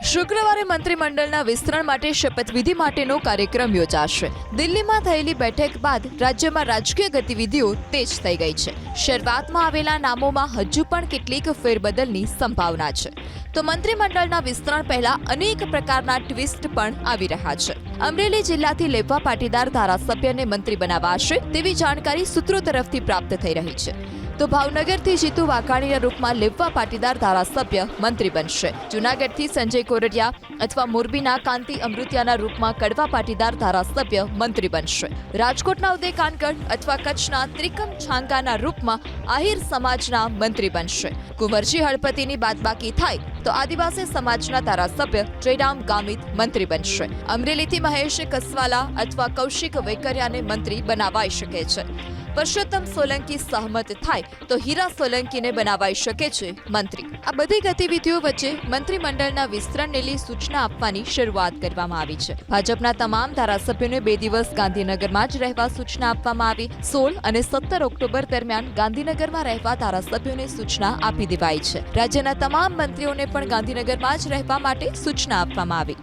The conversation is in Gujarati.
શુક્રવારે મંત્રીમંડળના વિસ્તરણ માટે શપથવિધિ માટેનો કાર્યક્રમ યોજાશે। દિલ્હીમાં થયેલી બેઠક બાદ રાજ્યમાં રાજકીય ગતિવિધિઓ તેજ થઈ ગઈ છે। શરૂઆતમાં આવેલા નામોમાં હજુ પણ કેટલીક ફેરબદલની સંભાવના છે, તો મંત્રીમંડળના વિસ્તરણ પહેલા અનેક પ્રકારના ટ્વિસ્ટ પણ આવી રહ્યા છે। અમરેલી જિલ્લાથી લેવા પાટીદાર ધારાસભ્યને મંત્રી બનાવાશે તેવી જાણકારી સૂત્રો તરફથી પ્રાપ્ત થઈ રહી છે, તો ભાવનગરથી જીતુ વાઘાણીના રૂપમાં લેવા પાટીદાર ધારાસભ્ય મંત્રી બનશે। જૂનાગઢથી સંજય કોરડિયા અથવા મોરબીના કાંતિ અમૃતિયાના રૂપમાં કડવા પાટીદાર ધારાસભ્ય મંત્રી બનશે। રાજકોટના ઉદય કાનગડ અથવા કચ્છના ત્રિકમ છાંગાના રૂપમાં આહિર સમાજના મંત્રી બનશે। કુંવરજી હળપતિની બાદબાકી થાય તો આદિવાસી સમાજના ધારાસભ્ય જયરામ ગામિત મંત્રી બનશે। અમરેલીથી મહેશ કસવાલા અથવા કૌશિક વેકરિયાને મંત્રી બનાવાઈ શકે છે। પુરુષોત્તમ સોલંકી સહમત થાય તો હીરા સોલંકીને બનાવાઈ શકે છે મંત્રી। આ બધી ગતિવિધિઓ વચ્ચે મંત્રીમંડળના વિસ્તરણને લઈ સૂચના આપવાની શરૂઆત કરવામાં આવી છે। ભાજપના તમામ ધારાસભ્યોને 2 દિવસ ગાંધીનગરમાં જ રહેવા સૂચના આપવામાં આવી। 16 અને 17 ઓક્ટોબર દરમિયાન ગાંધીનગરમાં રહેવા ધારાસભ્યોને સૂચના આપી દેવાઈ છે। રાજ્યના તમામ મંત્રીઓને પણ ગાંધીનગરમાં જ રહેવા માટે સૂચના આપવામાં આવી।